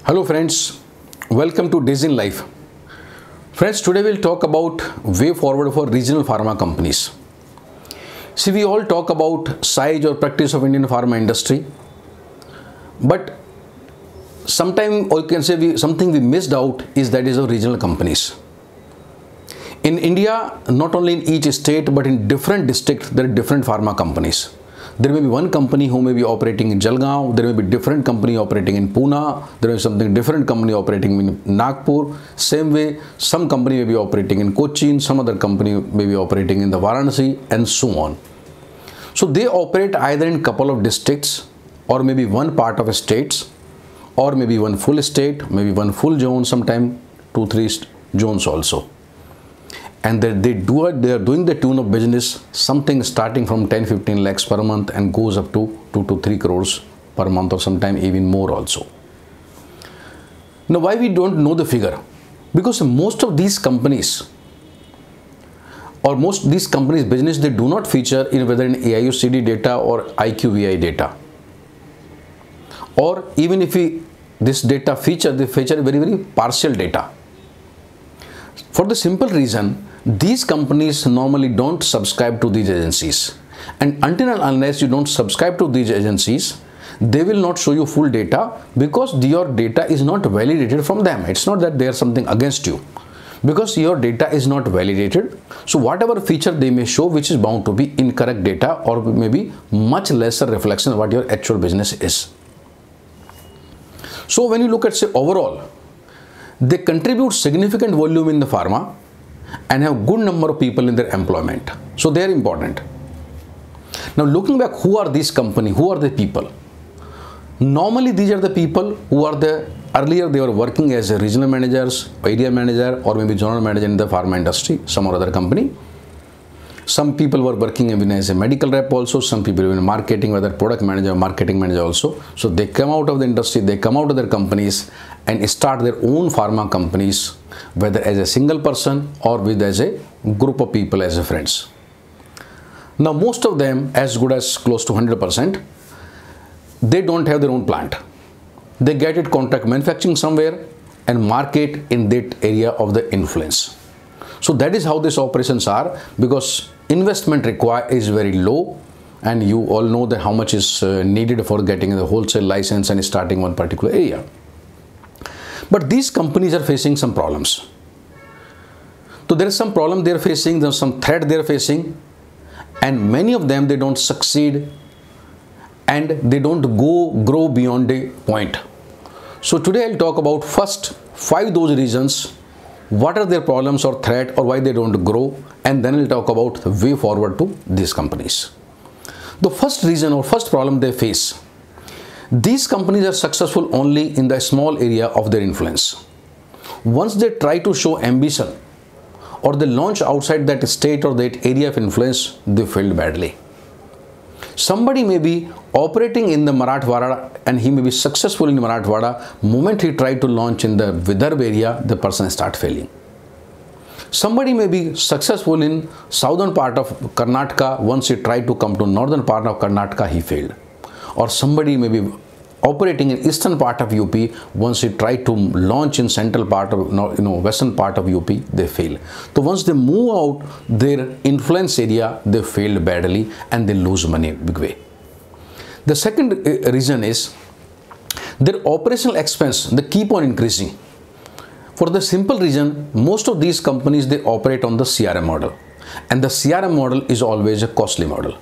Hello friends, welcome to Days in Life. Friends, today we'll talk about way forward for regional pharma companies. See, we all talk about size or practice of Indian pharma industry, but sometime, or you can say something we missed out is that is of regional companies. In India, not only in each state but in different districts, there are different pharma companies. There may be one company who may be operating in Jalgaon, there may be different company operating in Pune, there may be something different company operating in Nagpur. Same way, some company may be operating in Cochin, some other company may be operating in the Varanasi, and so on. So they operate either in couple of districts or maybe one part of a states, or maybe one full state, maybe one full zone, sometime 2-3 zones also. And they are doing the tune of business something starting from 10-15 lakhs per month and goes up to 2 to 3 crores per month, or sometime even more also. Now, why we don't know the figure? Because most of these companies business, they do not feature in whether in AIOCD data or IQVI data, or even if this data feature, they feature very partial data. For the simple reason, these companies normally don't subscribe to these agencies, and until and unless you don't subscribe to these agencies, they will not show you full data, because your data is not validated from them. It's not that they are something against you, because your data is not validated. So whatever feature they may show, which is bound to be incorrect data, or maybe much lesser reflection of what your actual business is. So when you look at, say, overall, they contribute significant volume in the pharma and have good number of people in their employment. So they are important. Now looking back, who are these companies? Who are the people? Normally these are the people who are earlier they were working as a regional managers, area manager, or maybe general manager in the pharma industry, some or other company. Some people were working even as a medical rep also, some people even marketing, whether product manager or marketing manager also. So they come out of the industry, they come out of their companies and start their own pharma companies, whether as a single person or with as a group of people, as a friends. Now most of them, as good as close to 100%, they don't have their own plant. They get it contract manufacturing somewhere and market in that area of the influence. So that is how these operations are, because investment required is very low, and you all know that how much is needed for getting the wholesale license and starting one particular area. But these companies are facing some problems. So there is some problem they are facing, there is some threat they are facing, and many of them, they don't succeed and they don't grow beyond a point. So today I'll talk about first 5 those reasons, what are their problems or threat, or why they don't grow, and then I'll talk about the way forward to these companies. The first reason or first problem they face, these companies are successful only in the small area of their influence. Once they try to show ambition or they launch outside that state or that area of influence, they failed badly. Somebody may be operating in the Marathwada and he may be successful in Marathwada. Moment he tried to launch in the Vidarbha area, the person start failing. Somebody may be successful in southern part of Karnataka. Once he tried to come to northern part of Karnataka, he failed. Or somebody may be operating in eastern part of UP. Once he tried to launch in central part of western part of UP, they fail. So once they move out their influence area, they failed badly and they lose money big way. The second reason is their operational expense, they keep on increasing. For the simple reason, most of these companies, they operate on the CRM model, and the CRM model is always a costly model.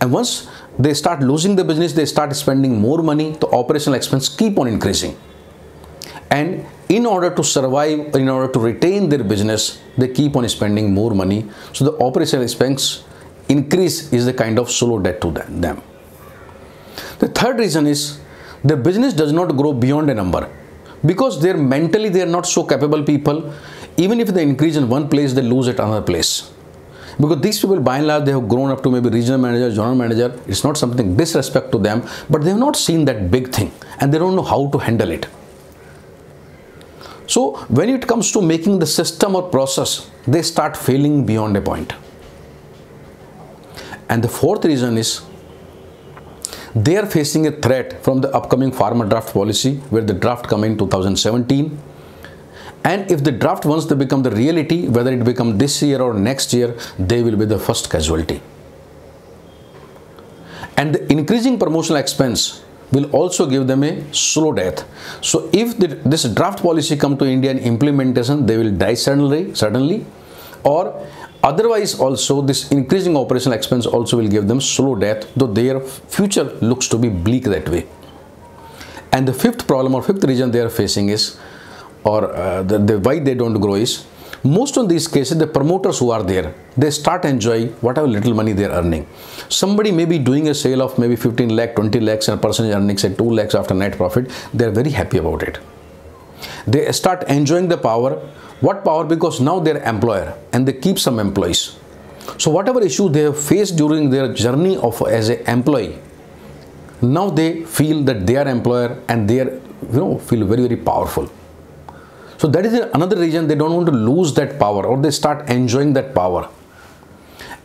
And once they start losing the business, they start spending more money, the operational expense keep on increasing. And in order to survive, in order to retain their business, they keep on spending more money. So the operational expense increase is the kind of slow debt to them. The third reason is the business does not grow beyond a number, because they're mentally, they are not so capable people. Even if they increase in one place, they lose at another place. Because these people, by and large, they have grown up to maybe regional manager, general manager. It's not something disrespect to them, but they have not seen that big thing and they don't know how to handle it. So when it comes to making the system or process, they start failing beyond a point. And the fourth reason is They are facing a threat from the upcoming pharma draft policy, where the draft come in 2017. And if the draft, once they become the reality, whether it become this year or next year, they will be the first casualty. And the increasing promotional expense will also give them a slow death. So if this draft policy come to India in implementation, they will die suddenly, or otherwise also this increasing operational expense also will give them slow death, though their future looks to be bleak that way. And the fifth problem or fifth reason they are facing is, or the why they don't grow is, most of these cases, the promoters who are there, they start enjoying whatever little money they are earning. Somebody may be doing a sale of maybe 15 lakh, 20 lakhs, and a person is earning say 2 lakhs after net profit. They are very happy about it. They start enjoying the power. What power? Because now they are employer and they keep some employees. So whatever issue they have faced during their journey of as an employee, now they feel that they are employer and they are, feel very, very powerful. So that is another reason they don't want to lose that power, or they start enjoying that power.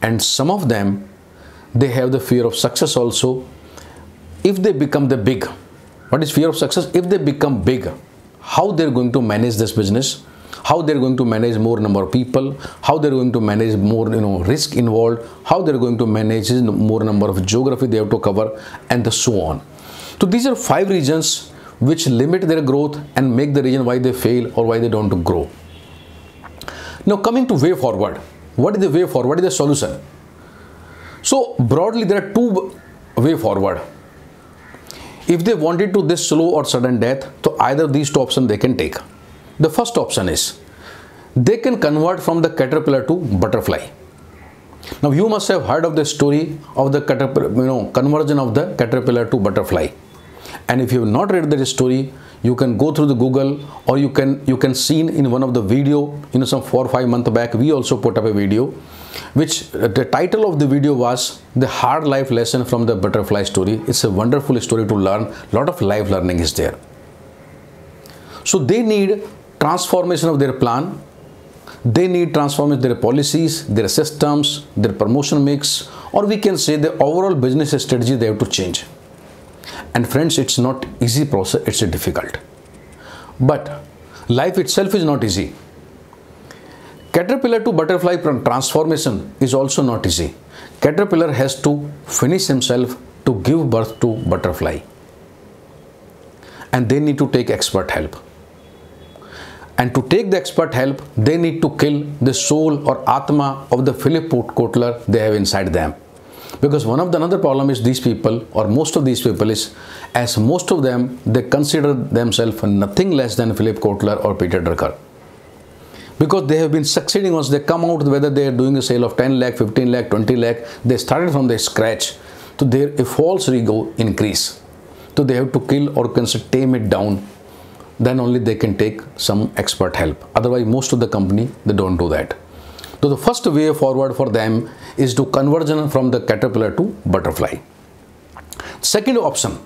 And some of them, they have the fear of success also. If they become the big, what is fear of success? If they become big, how they're going to manage this business, how they're going to manage more number of people, how they're going to manage more risk involved, how they're going to manage more number of geography they have to cover, and so on. So these are 5 reasons which limit their growth and make the reason why they fail or why they don't grow. Now coming to way forward. What is the way forward? What is the solution? So broadly there are 2 way forward. If they wanted to this slow or sudden death, so either of these 2 options they can take. The first option is they can convert from the caterpillar to butterfly. Now you must have heard of the story of the conversion of the caterpillar to butterfly. And if you have not read that story, you can go through the Google, or you can see in one of the video, some 4 or 5 months back, we also put up a video, which the title of the video was The Hard Life Lesson from the Butterfly Story. It's a wonderful story to learn. A lot of life learning is there. So they need transformation of their plan. They need transformation of their policies, their systems, their promotion mix, or we can say the overall business strategy they have to change. And friends, it's not easy process, it's difficult. But life itself is not easy. Caterpillar to butterfly transformation is also not easy. Caterpillar has to finish himself to give birth to butterfly. And they need to take expert help. And to take the expert help, they need to kill the soul or Atma of the Philip Kotler they have inside them. Because one of the another problem is these people, or most of these people is, as most of them, they consider themselves nothing less than Philip Kotler or Peter Drucker. Because they have been succeeding once they come out, whether they are doing a sale of 10 lakh, 15 lakh, 20 lakh, they started from the scratch. So their false ego increase. So they have to kill or tame it down. Then only they can take some expert help. Otherwise, most of the company, they don't do that. So the first way forward for them is to conversion from the caterpillar to butterfly. Second option.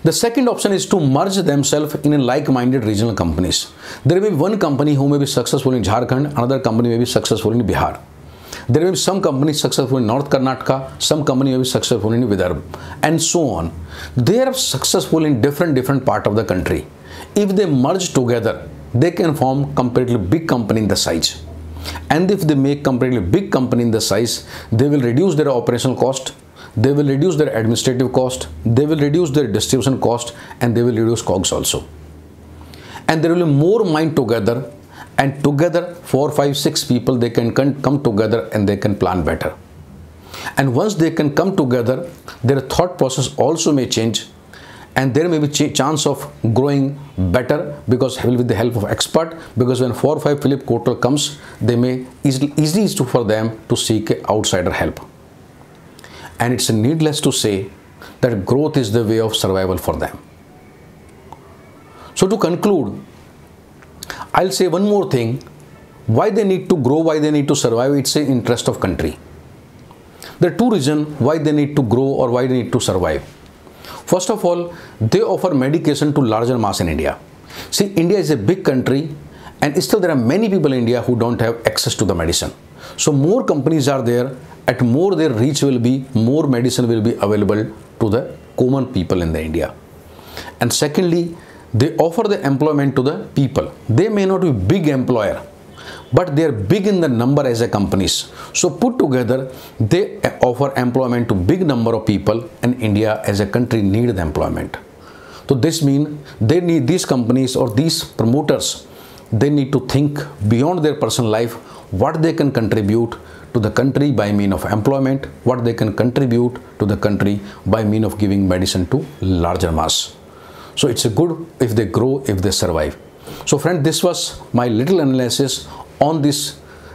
The second option is to merge themselves in a like-minded regional companies. There may be one company who may be successful in Jharkhand, another company may be successful in Bihar. There may be some companies successful in North Karnataka, some company may be successful in Vidarbha, and so on. They are successful in different part of the country. If they merge together, they can form completely big company in the size. And if they make completely big company in the size, they will reduce their operational cost, they will reduce their administrative cost, they will reduce their distribution cost, and they will reduce COGS also. And there will be more mind together, and together 4, 5, 6 people, they can come together and they can plan better. And once they can come together, their thought process also may change, and there may be chance of growing better because with the help of expert. Because when 4 or 5 Philip Kotler comes, they may easily for them to seek outsider help. And it's needless to say that growth is the way of survival for them. So to conclude, I'll say one more thing. Why they need to grow, why they need to survive, it's an interest of country. There are 2 reasons why they need to grow or why they need to survive. First of all, they offer medication to larger mass in India. See, India is a big country, and still there are many people in India who don't have access to the medicine. So more companies are there, at more their reach will be, more medicine will be available to the common people in the India. And secondly, they offer the employment to the people. They may not be big employer, but they are big in the number as a companies. So put together, they offer employment to big number of people, and India as a country need the employment. So this means they need these companies or these promoters, they need to think beyond their personal life, what they can contribute to the country by means of employment, what they can contribute to the country by means of giving medicine to larger mass. So it's a good if they grow, if they survive. So friend, this was my little analysis on these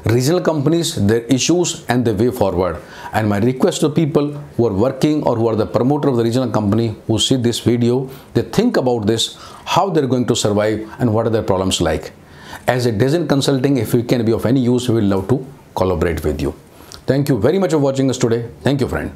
regional companies, their issues and the way forward. And my request to people who are working or who are the promoter of the regional company who see this video, they think about this, how they're going to survive and what are their problems like. As a Design Consulting, if we can be of any use, we will love to collaborate with you. Thank you very much for watching us today. Thank you, friend.